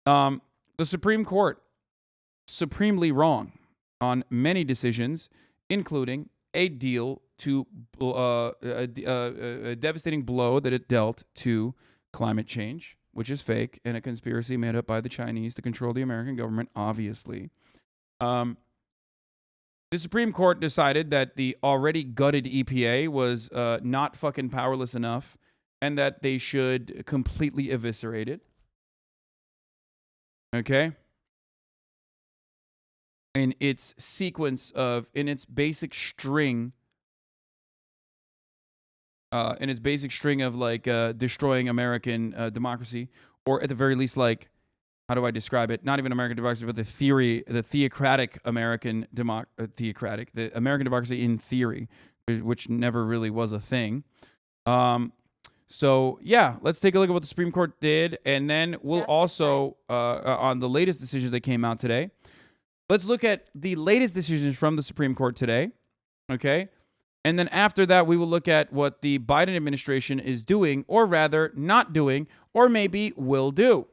The Supreme Court, supremely wrong on many decisions, including a deal to a devastating blow that it dealt to climate change, which is fake and a conspiracy made up by the Chinese to control the American government, obviously. The Supreme Court decided that the already gutted EPA was not fucking powerless enough and that they should completely eviscerate it. Okay? In its sequence of, in its basic string of like destroying American democracy, or at the very least, like, how do I describe it? Not even American democracy, but the theocratic American the American democracy in theory, which never really was a thing. So yeah, let's take a look at what the Supreme Court did, and then we'll also on the latest decisions that came out today. Let's look at the latest decisions from the Supreme Court today, okay? And then after that, we will look at what the Biden administration is doing, or rather not doing, or maybe will do.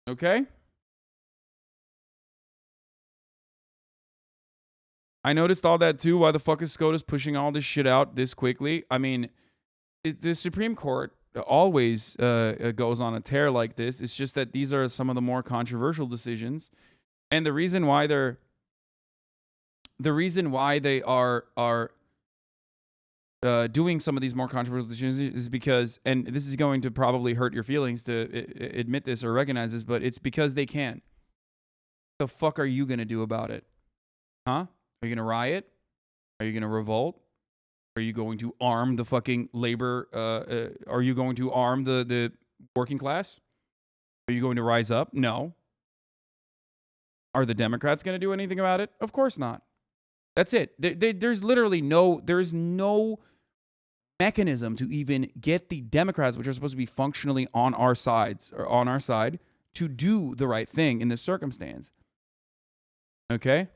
Okay? I noticed all that too. Why the fuck is SCOTUS pushing all this shit out this quickly? I mean, the Supreme Court always goes on a tear like this. It's just that these are some of the more controversial decisions, and the reason why they are doing some of these more controversial decisions is because, and this is going to probably hurt your feelings to admit this or recognize this, but it's because they can. What the fuck are you gonna do about it? Huh? Are you gonna riot? Are you gonna revolt? Are you going to arm the fucking labor? Are you going to arm the working class? Are you going to rise up? No. Are the Democrats going to do anything about it? Of course not. That's it. There's literally there's no mechanism to even get the Democrats, which are supposed to be functionally on our side, to do the right thing in this circumstance. Okay?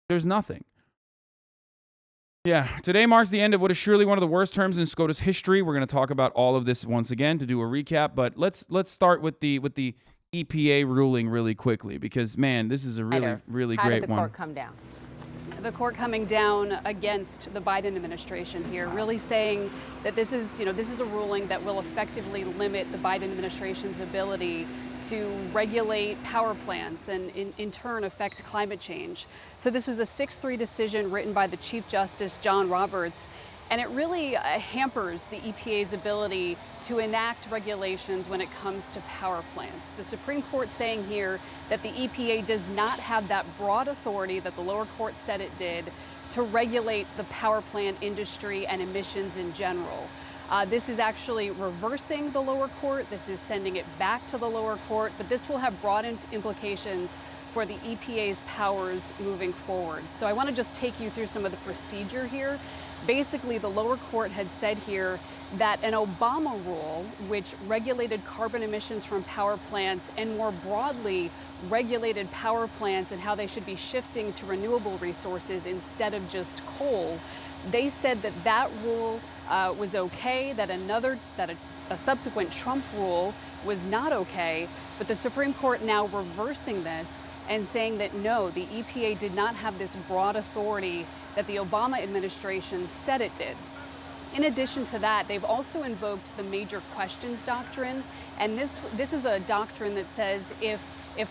There's nothing. Yeah, today marks the end of what is surely one of the worst terms in SCOTUS history. We're going to talk about all of this once again to do a recap, but let's start with the EPA ruling really quickly, because man, this is a really How great did the one. court come down? The court coming down against the Biden administration here, really saying that this is a ruling that will effectively limit the Biden administration's ability to regulate power plants and in turn affect climate change. So this was a 6-3 decision written by the Chief Justice John Roberts, and it really hampers the EPA's ability to enact regulations when it comes to power plants. The Supreme Court saying here that the EPA does not have that broad authority that the lower court said it did to regulate the power plant industry and emissions in general. This is actually reversing the lower court. This is sending it back to the lower court, but this will have broad implications for the EPA's powers moving forward. So I want to just take you through some of the procedure here. Basically, the lower court had said here that an Obama rule, which regulated carbon emissions from power plants and more broadly regulated power plants and how they should be shifting to renewable resources instead of just coal, they said that that rule was okay, that a subsequent Trump rule was not okay, but the Supreme Court now reversing this and saying that no, the EPA did not have this broad authority that the Obama administration said it did. In addition to that, they've also invoked the major questions doctrine, and this is a doctrine that says if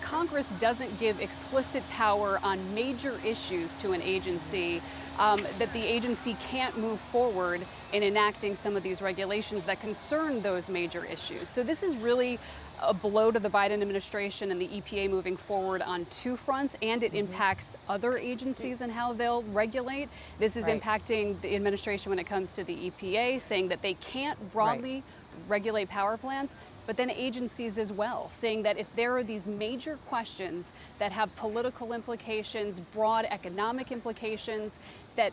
Congress doesn't give explicit power on major issues to an agency, that the agency can't move forward in enacting some of these regulations that concern those major issues. So this is really a blow to the Biden administration and the EPA moving forward on two fronts, and it impacts other agencies and how they'll regulate. This is impacting the administration when it comes to the EPA, saying that they can't broadly regulate power plants, but then agencies as well, saying that if there are these major questions that have political implications, broad economic implications, that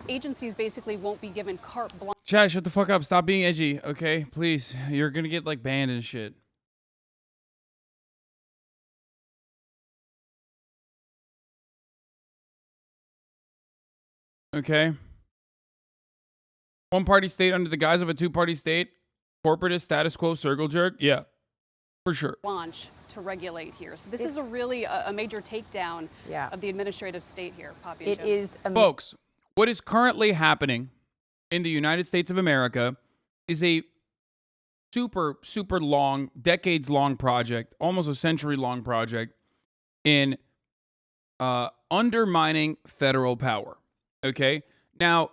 agencies basically won't be given carte blanche. Chad, shut the fuck up. Stop being edgy, okay? Please. You're gonna get like banned and shit. Okay? One-party state under the guise of a two-party state. Corporatist status quo circle jerk. Yeah, for sure. Launch to regulate here. So this is a really a major takedown of the administrative state here, Poppy and It Jim. is Folks, what is currently happening in the United States of America is a super, super long, decades-long project, almost a century-long project in undermining federal power. Okay? Now,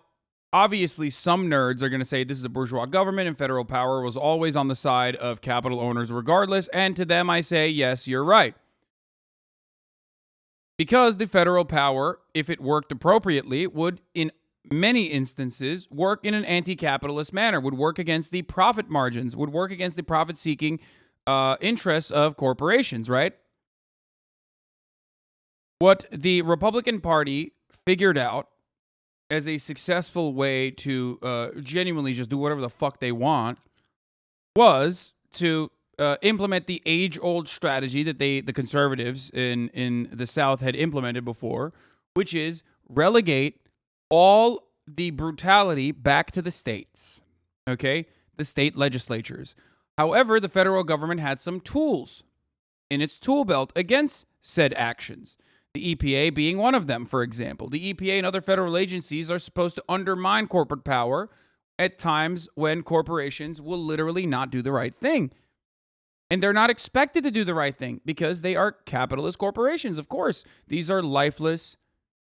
obviously, some nerds are going to say this is a bourgeois government and federal power was always on the side of capital owners regardless. And to them, I say, yes, you're right. Because the federal power, if it worked appropriately, would, in many instances, work in an anti-capitalist manner, would work against the profit margins, would work against the profit-seeking interests of corporations, right? What the Republican Party figured out as a successful way to genuinely just do whatever the fuck they want was to implement the age-old strategy that the conservatives in the South had implemented before, which is relegate all the brutality back to the states, okay? The state legislatures. However, the federal government had some tools in its tool belt against said actions. The EPA being one of them, for example. The EPA and other federal agencies are supposed to undermine corporate power at times when corporations will literally not do the right thing. And they're not expected to do the right thing because they are capitalist corporations, of course. These are lifeless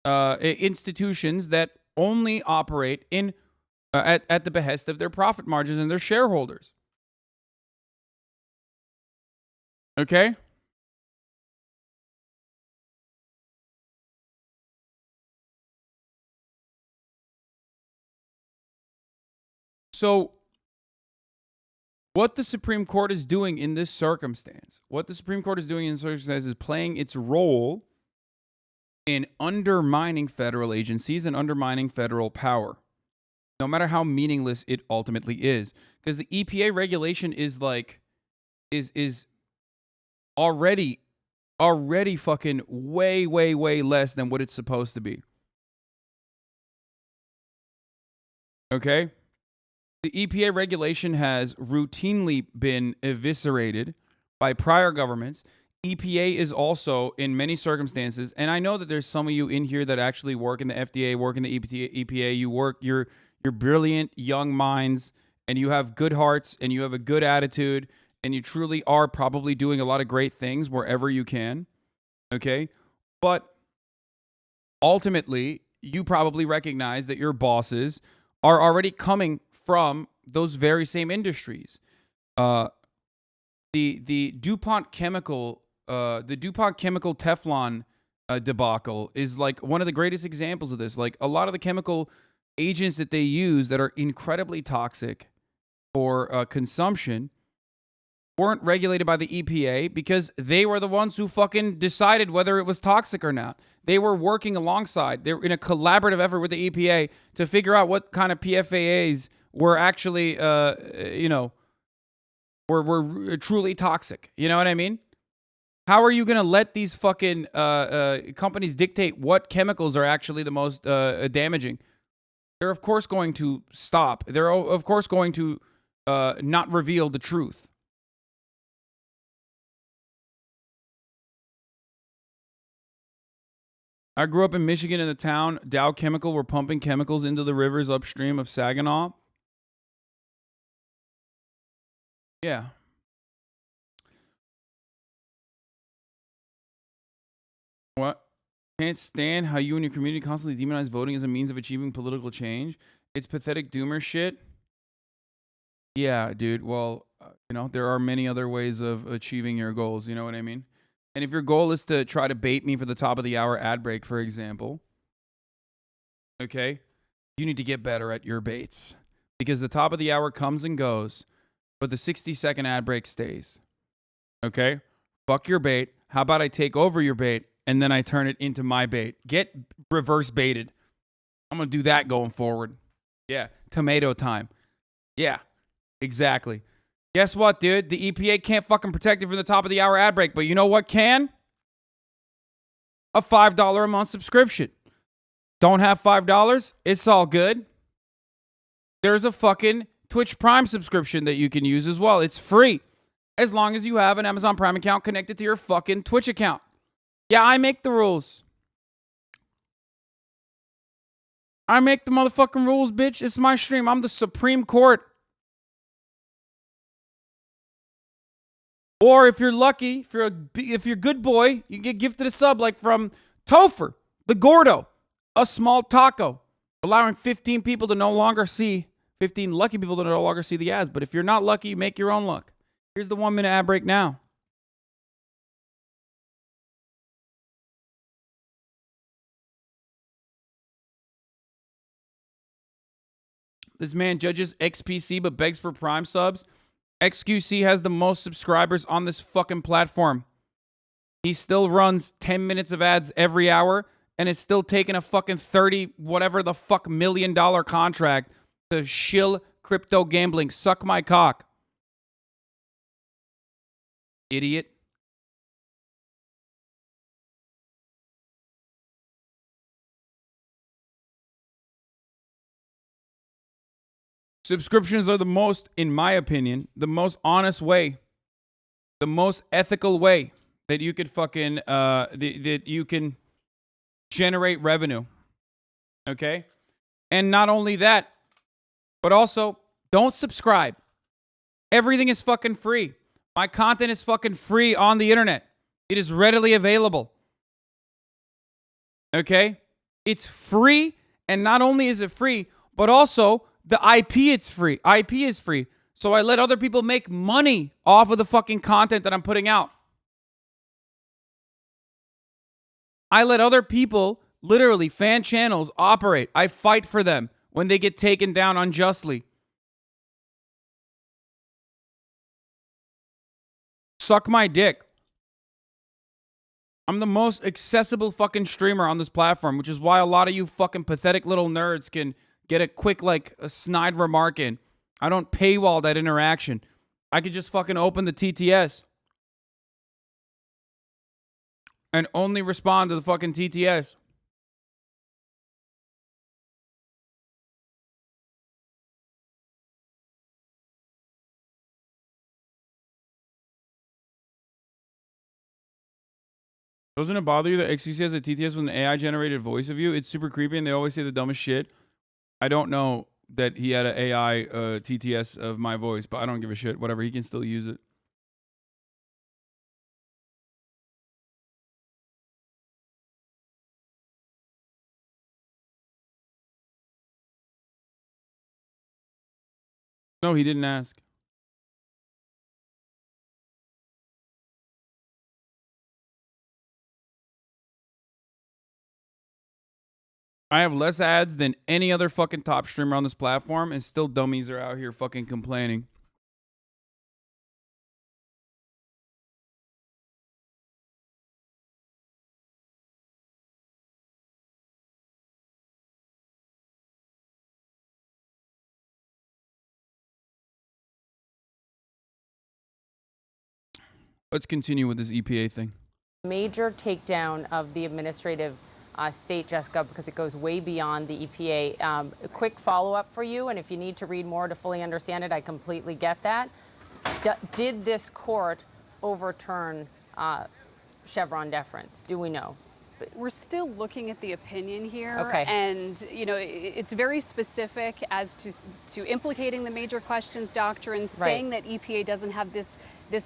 institutions that only operate in at the behest of their profit margins and their shareholders. Okay? So, what the Supreme Court is doing in this circumstance, is playing its role in undermining federal agencies and undermining federal power, no matter how meaningless it ultimately is. Because the EPA regulation is already fucking way less than what it's supposed to be. Okay? The EPA regulation has routinely been eviscerated by prior governments. EPA is also, in many circumstances, and I know that there's some of you in here that actually work in the FDA, work in the EPA. You're brilliant young minds, and you have good hearts, and you have a good attitude, and you truly are probably doing a lot of great things wherever you can. Okay? But ultimately, you probably recognize that your bosses are already coming from those very same industries. The DuPont chemical Teflon debacle is like one of the greatest examples of this. Like a lot of the chemical agents that they use that are incredibly toxic for consumption weren't regulated by the EPA because they were the ones who fucking decided whether it was toxic or not. They were working alongside. They were in a collaborative effort with the EPA to figure out what kind of PFAS were actually, were truly toxic. You know what I mean? How are you going to let these fucking companies dictate what chemicals are actually the most damaging? They're, of course, going to stop. They're, of course, going to not reveal the truth. I grew up in Michigan in the town. Dow Chemical were pumping chemicals into the rivers upstream of Saginaw. Yeah. What? Can't stand how you and your community constantly demonize voting as a means of achieving political change. It's pathetic doomer shit. Yeah, dude. Well, there are many other ways of achieving your goals. You know what I mean? And if your goal is to try to bait me for the top of the hour ad break, for example, okay, you need to get better at your baits because the top of the hour comes and goes, but the 60-second ad break stays. Okay? Fuck your bait. How about I take over your bait and then I turn it into my bait? Get reverse baited. I'm going to do that going forward. Yeah. Tomato time. Yeah. Exactly. Guess what, dude? The EPA can't fucking protect you from the top of the hour ad break, but you know what can? A $5 a month subscription. Don't have $5? It's all good. there's a fucking Twitch Prime subscription that you can use as well. It's free as long as you have an Amazon Prime account connected to your fucking Twitch account. Yeah, I make the rules. I make the motherfucking rules, bitch. It's my stream. I'm the Supreme Court. Or if you're lucky, if you're a good boy, you get gifted a sub like from Topher, the Gordo, a small taco, allowing 15 people to no longer see, 15 lucky people to no longer see the ads. But if you're not lucky, make your own luck. Here's the 1 minute ad break now. This man judges XPC but begs for Prime subs. XQC has the most subscribers on this fucking platform. He still runs 10 minutes of ads every hour and is still taking a fucking 30 whatever the fuck $1 million contract to shill crypto gambling. Suck my cock. Idiot. Subscriptions are the most, in my opinion, the most honest way, the most ethical way that you could fucking, that you can generate revenue. Okay? And not only that, but also don't subscribe. Everything is fucking free. My content is fucking free on the internet. It is readily available. Okay? It's free, and not only is it free, but also the IP it's free. IP is free. So I let other people make money off of the fucking content that I'm putting out. I let other people, literally fan channels, operate. I fight for them when they get taken down unjustly. Suck my dick. I'm the most accessible fucking streamer on this platform, which is why a lot of you fucking pathetic little nerds can get a quick, like, a snide remark in. I don't paywall that interaction. I could just fucking open the TTS and only respond to the fucking TTS. Doesn't it bother you that XQC has a TTS with an AI-generated voice of you? It's super creepy, and they always say the dumbest shit. I don't know that he had an AI TTS of my voice, but I don't give a shit. Whatever, he can still use it. No, he didn't ask. I have less ads than any other fucking top streamer on this platform, and still dummies are out here fucking complaining. Let's continue with this EPA thing. Major takedown of the administrative state, Jessica, because it goes way beyond the EPA. A quick follow-up for you, and if you need to read more to fully understand it, I completely get that. Did this court overturn Chevron deference? Do we know? We're still looking at the opinion here. Okay. And, you know, it's very specific as to implicating the major questions doctrine, saying that EPA doesn't have this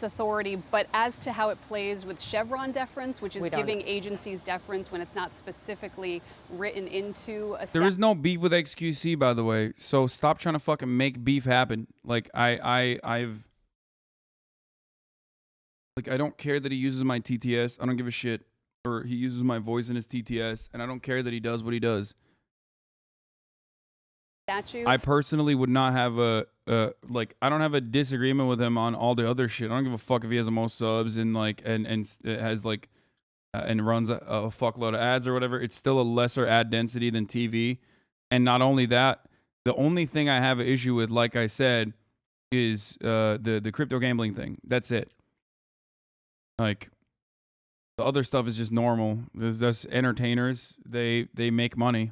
authority, but as to how it plays with Chevron deference, which is giving agencies deference when it's not specifically written into a statute. There is no beef with XQC, by the way, so stop trying to fucking make beef happen. Like, I don't care that he uses my TTS. I don't give a shit. Or he uses my voice in his TTS, and I don't care that he does what he does. Statute. I personally would not have I don't have a disagreement with him on all the other shit. I don't give a fuck if he has the most subs and it has and runs a fuckload of ads or whatever. It's still a lesser ad density than TV. And not only that, the only thing I have an issue with, like I said, is the crypto gambling thing. That's it. Like, the other stuff is just normal. There's just entertainers. They make money.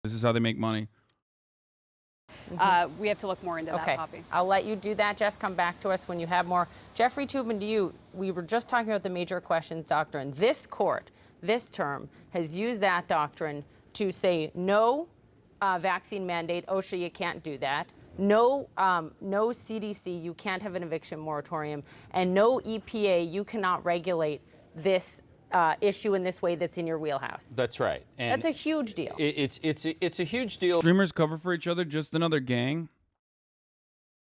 This is how they make money. We have to look more into that, Poppy. I'll let you do that, Jess. Come back to us when you have more. Jeffrey Toobin, to you, we were just talking about the major questions doctrine. This court, this term, has used that doctrine to say no vaccine mandate. OSHA, you can't do that. No, no CDC, you can't have an eviction moratorium. And no EPA, you cannot regulate this issue in this way that's in your wheelhouse. That's right. And that's a huge deal. It's a huge deal. Streamers cover for each other, just another gang.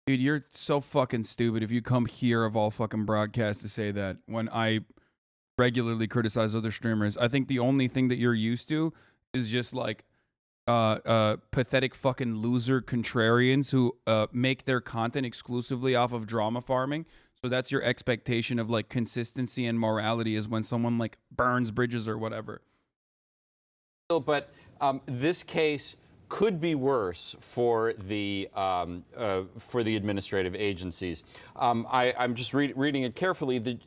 Dude, you're so fucking stupid if you come here of all fucking broadcasts to say that when I regularly criticize other streamers. I think the only thing that you're used to is just like pathetic fucking loser contrarians who make their content exclusively off of drama farming. So that's your expectation of like consistency and morality is when someone like burns bridges or whatever. But this case could be worse for the administrative agencies. I'm just reading it carefully. The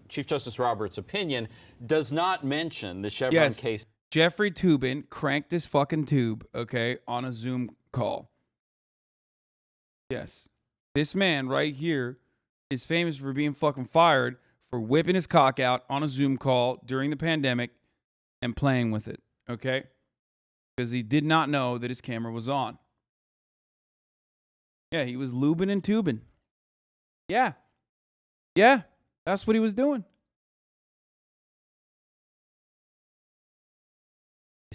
Chief Justice Roberts' opinion does not mention the Chevron case. Jeffrey Toobin cranked this fucking tube, okay, on a Zoom call. Yes. This man right here is famous for being fucking fired for whipping his cock out on a Zoom call during the pandemic and playing with it, okay? Because he did not know that his camera was on. Yeah, he was lubing and tubing. Yeah. Yeah, that's what he was doing.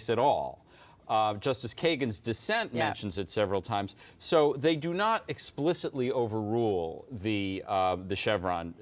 At all. Justice Kagan's dissent mentions it several times. So they do not explicitly overrule the Chevron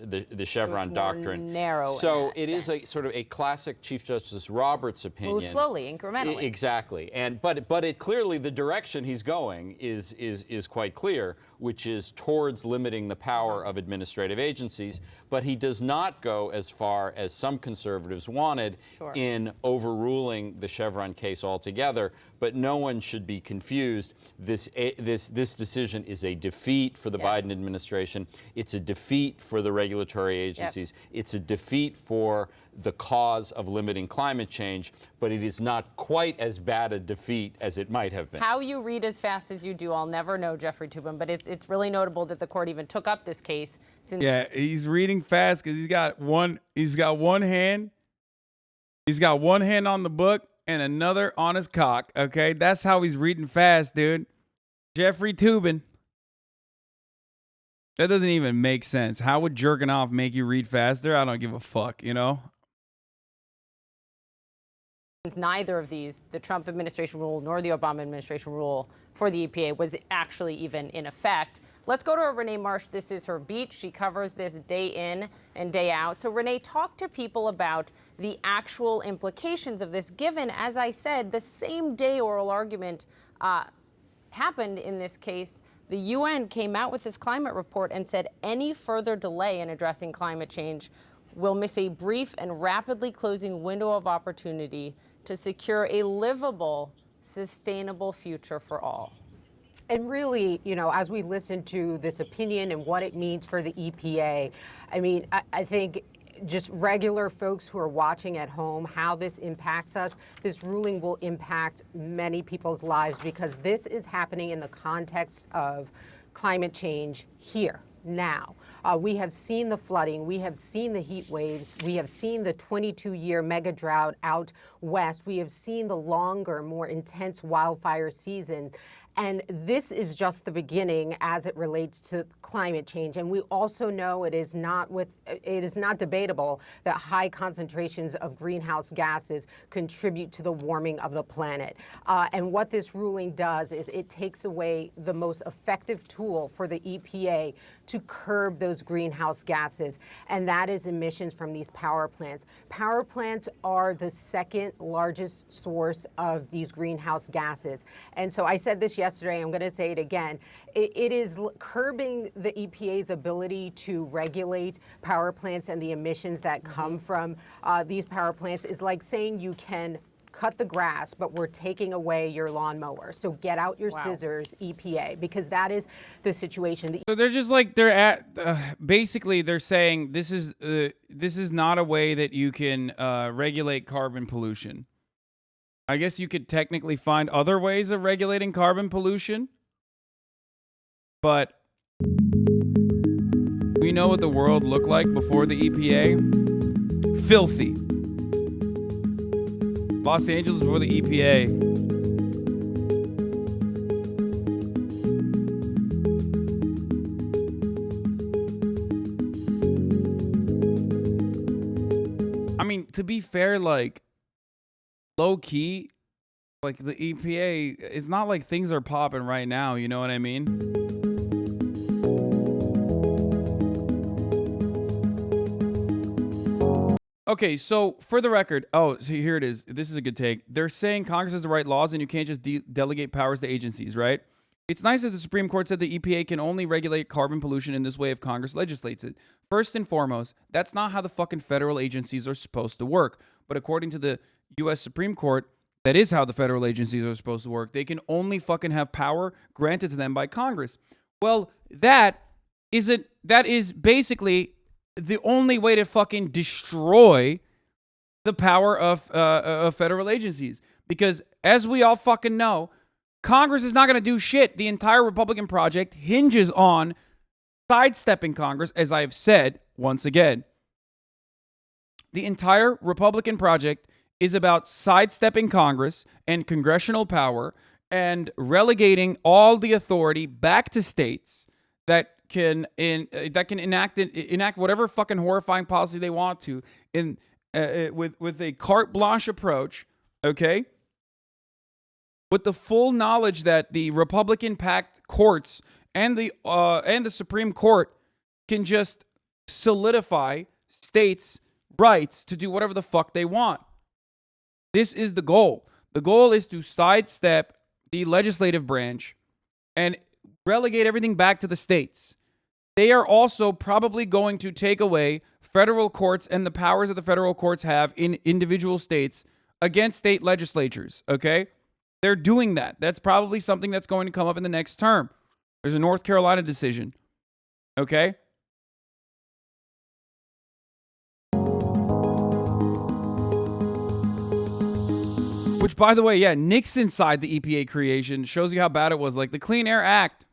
doctrine. Narrow. So it is a sort of a classic Chief Justice Roberts opinion. Move slowly, incrementally. Exactly. But it clearly the direction he's going is quite clear, which is towards limiting the power of administrative agencies. But he does not go as far as some conservatives wanted in overruling the Chevron case altogether. But no one should be confused. This decision is a defeat for the Biden administration. It's a defeat for the regulatory agencies. It's a defeat for the cause of limiting climate change, but it is not quite as bad a defeat as it might have been. How you read as fast as you do, I'll never know, Jeffrey Toobin, but it's really notable that the court even took up this case. Since he's reading fast because he's got one hand on the book and another on his cock, okay? That's how he's reading fast, dude. Jeffrey Toobin. That doesn't even make sense. How would jerking off make you read faster? I don't give a fuck, you know? Neither of these, the Trump administration rule nor the Obama administration rule for the EPA, was actually even in effect. Let's go to Renee Marsh. This is her beat. She covers this day in and day out. So Renee, talk to people about the actual implications of this, given, as I said, the same day oral argument happened in this case. The UN came out with this climate report and said any further delay in addressing climate change will miss a brief and rapidly closing window of opportunity to secure a livable, sustainable future for all. And really, you know, as we listen to this opinion and what it means for the EPA, I mean, I think just regular folks who are watching at home, how this impacts us, this ruling will impact many people's lives because this is happening in the context of climate change here. Now, we have seen the flooding, we have seen the heat waves, we have seen the 22-year mega drought out west, we have seen the longer, more intense wildfire season. And this is just the beginning as it relates to climate change. And we also know it is not debatable that high concentrations of greenhouse gases contribute to the warming of the planet. And what this ruling does is it takes away the most effective tool for the EPA to curb those greenhouse gases, and that is emissions from these power plants. Power plants are the second largest source of these greenhouse gases. And so I said this yesterday, I'm going to say it again. It is curbing the EPA's ability to regulate power plants and the emissions that come from these power plants is like saying you can cut the grass, but we're taking away your lawnmower. So get out your scissors, EPA, because that is the situation. So they're just like basically they're saying this is not a way that you can regulate carbon pollution. I guess you could technically find other ways of regulating carbon pollution. But we know what the world looked like before the EPA. Filthy. Los Angeles before the EPA. I mean, to be fair, like, low key, like the EPA, it's not like things are popping right now, you know what I mean? Okay, so for the record, so here it is. This is a good take. They're saying Congress has to write laws and you can't just delegate powers to agencies, right? It's nice that the Supreme Court said the EPA can only regulate carbon pollution in this way if Congress legislates it. First and foremost, that's not how the fucking federal agencies are supposed to work. But according to the U.S. Supreme Court, that is how the federal agencies are supposed to work. They can only fucking have power granted to them by Congress. Well, that is basically the only way to fucking destroy the power of federal agencies. Because as we all fucking know, Congress is not going to do shit. The entire Republican project hinges on sidestepping Congress, as I have said once again. The entire Republican project is about sidestepping Congress and congressional power and relegating all the authority back to states that can enact whatever fucking horrifying policy they want to with a carte blanche approach, okay? With the full knowledge that the Republican-packed courts and the Supreme Court can just solidify states' rights to do whatever the fuck they want. This is the goal. The goal is to sidestep the legislative branch and relegate everything back to the states. They are also probably going to take away federal courts and the powers that the federal courts have in individual states against state legislatures, okay? They're doing that. That's probably something that's going to come up in the next term. There's a North Carolina decision, okay? Which, by the way, yeah, Nixon side the EPA creation shows you how bad it was. Like the Clean Air Act.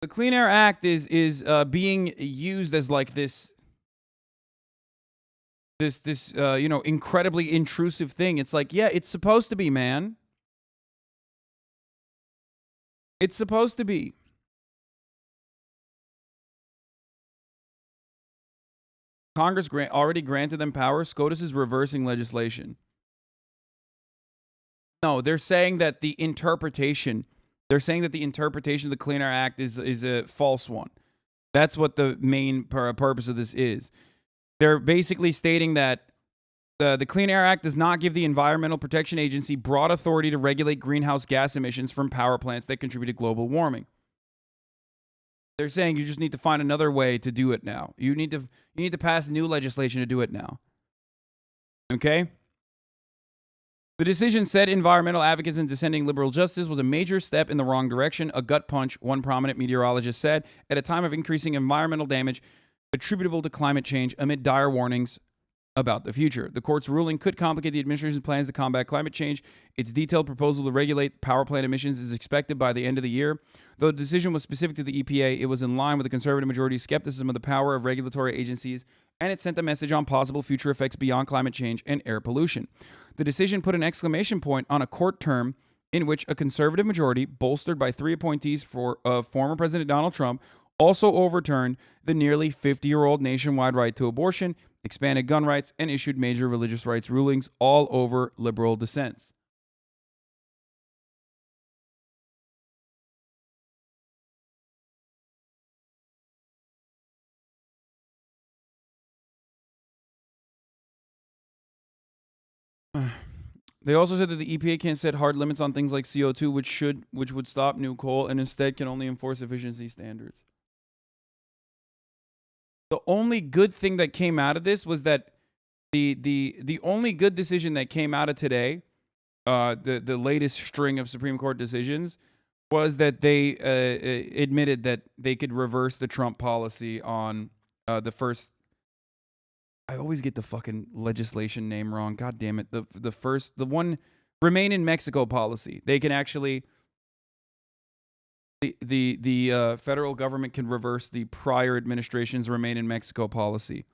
The Clean Air Act is being used as like this incredibly intrusive thing. It's like, yeah, it's supposed to be, man. It's supposed to be. Congress already granted them power. SCOTUS is reversing legislation. No, they're saying that the interpretation of the Clean Air Act is a false one. That's what the main purpose of this is. They're basically stating that the Clean Air Act does not give the Environmental Protection Agency broad authority to regulate greenhouse gas emissions from power plants that contribute to global warming. They're saying you just need to find another way to do it now. You need to pass new legislation to do it now. Okay? The decision said environmental advocates and dissenting liberal justice was a major step in the wrong direction, a gut punch, one prominent meteorologist said, at a time of increasing environmental damage attributable to climate change amid dire warnings about the future. The court's ruling could complicate the administration's plans to combat climate change. Its detailed proposal to regulate power plant emissions is expected by the end of the year. Though the decision was specific to the EPA, it was in line with the conservative majority's skepticism of the power of regulatory agencies, and it sent a message on possible future effects beyond climate change and air pollution. The decision put an exclamation point on a court term in which a conservative majority, bolstered by 3 appointees of former President Donald Trump, also overturned the nearly 50-year-old nationwide right to abortion, expanded gun rights, and issued major religious rights rulings, all over liberal dissents. They also said that the EPA can't set hard limits on things like CO2, which would stop new coal, and instead can only enforce efficiency standards. The only good thing that came out of this was that the only good decision that came out of today, the latest string of Supreme Court decisions, was that they admitted that they could reverse the Trump policy on the first I always get the fucking legislation name wrong. God damn it. The one remain in Mexico policy. They can actually the federal government can reverse the prior administration's remain in Mexico policy.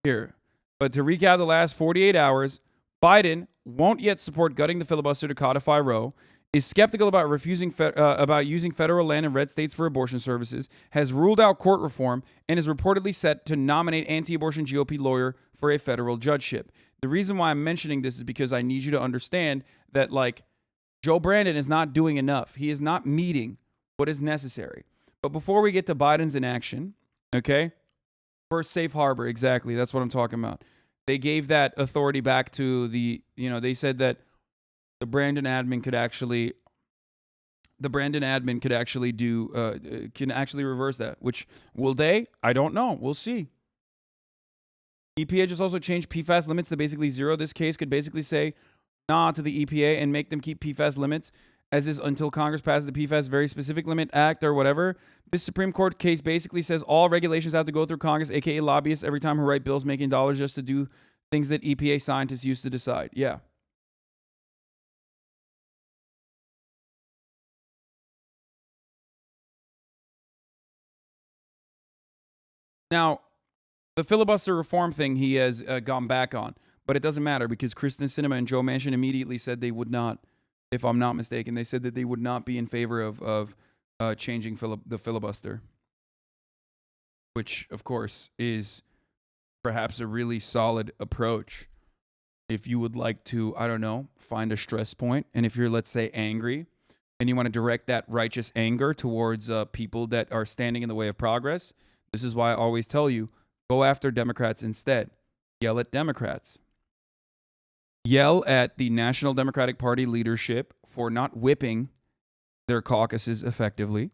Here. But to recap the last 48 hours, Biden won't yet support gutting the filibuster to codify Roe, is skeptical about about using federal land in red states for abortion services, has ruled out court reform, and is reportedly set to nominate anti-abortion GOP lawyer for a federal judgeship. The reason why I'm mentioning this is because I need you to understand that, like, Joe Brandon is not doing enough. He is not meeting what is necessary. But before we get to Biden's inaction, okay? First, safe harbor, exactly. That's what I'm talking about. They gave that authority back to the, they said that the Brandon admin could actually can actually reverse that. Which, will they? I don't know. We'll see. EPA just also changed PFAS limits to basically zero. This case could basically say nah to the EPA and make them keep PFAS limits as is until Congress passes the PFAS Very Specific Limit Act or whatever. This Supreme Court case basically says all regulations have to go through Congress, aka lobbyists, every time who write bills making dollars just to do things that EPA scientists used to decide. Yeah. Now, the filibuster reform thing he has gone back on, but it doesn't matter because Kristen Sinema and Joe Manchin immediately said they would not, if I'm not mistaken, they said that they would not be in favor of changing the filibuster, which, of course, is perhaps a really solid approach. If you would like to, I don't know, find a stress point, and if you're, let's say, angry, and you want to direct that righteous anger towards people that are standing in the way of progress, this is why I always tell you, go after Democrats instead. Yell at Democrats. Yell at the National Democratic Party leadership for not whipping their caucuses effectively,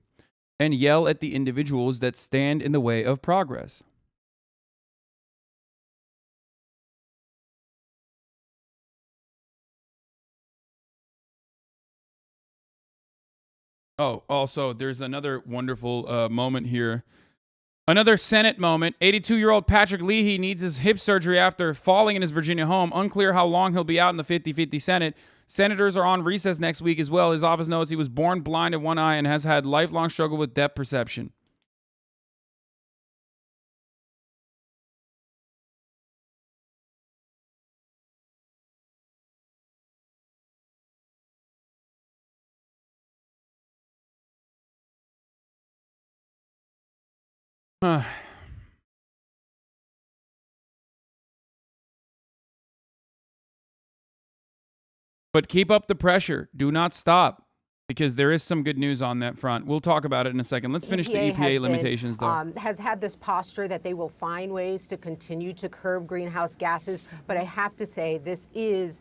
and yell at the individuals that stand in the way of progress. Oh, also, there's another wonderful moment here. Another Senate moment. 82-year-old Patrick Leahy needs his hip surgery after falling in his Virginia home. Unclear how long he'll be out in the 50-50 Senate. Senators are on recess next week as well. His office notes he was born blind in one eye and has had lifelong struggle with depth perception. But keep up the pressure. Do not stop. Because there is some good news on that front. We'll talk about it in a second. Let's finish the EPA limitations, though. Has had this posture that they will find ways to continue to curb greenhouse gases. But I have to say, this is,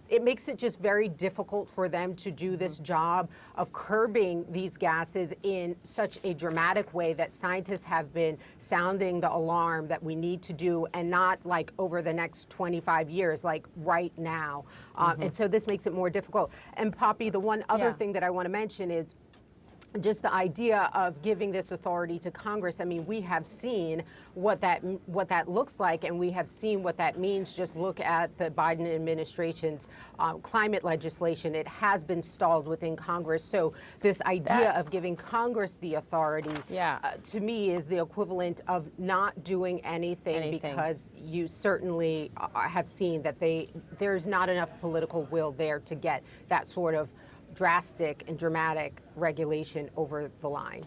it makes it just very difficult for them to do this job of curbing these gases in such a dramatic way that scientists have been sounding the alarm that we need to do, and not like over the next 25 years, like right now. And so this makes it more difficult. And Poppy, the one other thing that I want to mention is just the idea of giving this authority to Congress. I mean, we have seen what that looks like, and we have seen what that means. Just look at the Biden administration's climate legislation. It has been stalled within Congress. So this idea of giving Congress the authority, to me, is the equivalent of not doing anything. Because you certainly have seen that there's not enough political will there to get that sort of drastic and dramatic regulation over the line.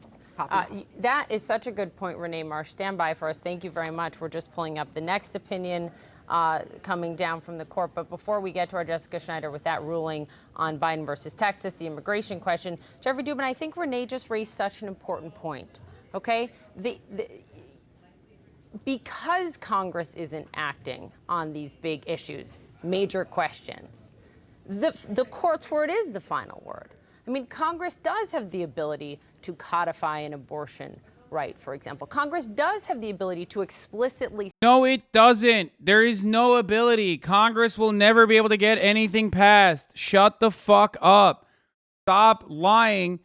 That is such a good point, Renee Marsh. Stand by for us. Thank you very much. We're just pulling up the next opinion coming down from the court. But before we get to our Jessica Schneider with that ruling on Biden versus Texas, the immigration question, Jeffrey Dubin, I think Renee just raised such an important point. Okay? Because Congress isn't acting on these big issues, major questions, the court's word is the final word. I mean, Congress does have the ability to codify an abortion right, for example. Congress does have the ability to explicitly... No, it doesn't. There is no ability. Congress will never be able to get anything passed. Shut the fuck up. Stop lying.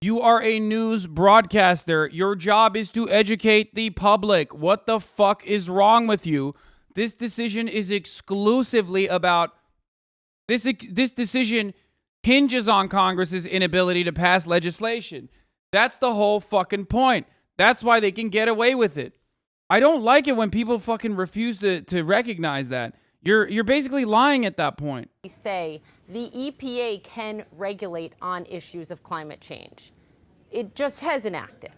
You are a news broadcaster. Your job is to educate the public. What the fuck is wrong with you? This decision is exclusively about this decision hinges on Congress's inability to pass legislation. That's the whole fucking point. That's why they can get away with it. I don't like it when people fucking refuse to recognize that. You're basically lying at that point. We say the EPA can regulate on issues of climate change. It just hasn't acted.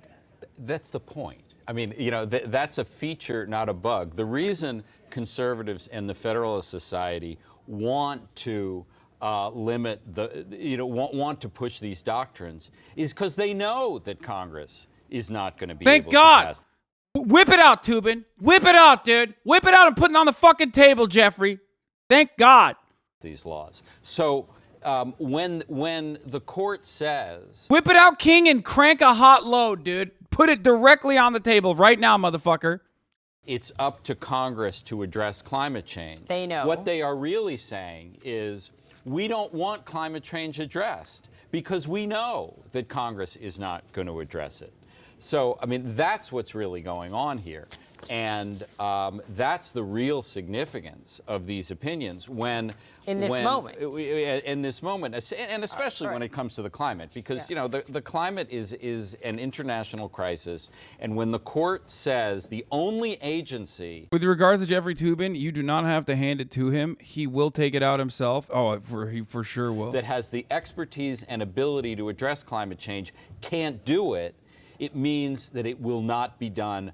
That's the point. I mean, you know, that's a feature, not a bug. The reason conservatives and the Federalist Society want to limit want to push these doctrines is because they know that Congress is not going to be able to pass. Whip it out, Tubin. Whip it out, dude. Whip it out and put it on the fucking table, Jeffrey. Thank God. These laws. So when the court says, whip it out, King, and crank a hot load, dude. Put it directly on the table right now, motherfucker. It's up to Congress to address climate change. They know. What they are really saying is, we don't want climate change addressed because we know that Congress is not going to address it. So, I mean, that's what's really going on here. And that's the real significance of these opinions in this moment, and especially when it comes to the climate, because, you know, the climate is an international crisis. And when the court says the only agency. With regards to Jeffrey Tubin, you do not have to hand it to him. He will take it out himself. Oh, he for sure will. That has the expertise and ability to address climate change can't do it. It means that it will not be done.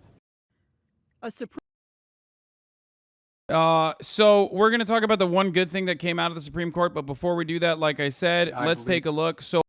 So we're going to talk about the one good thing that came out of the Supreme Court. But before we do that, like I said, let's take a look. So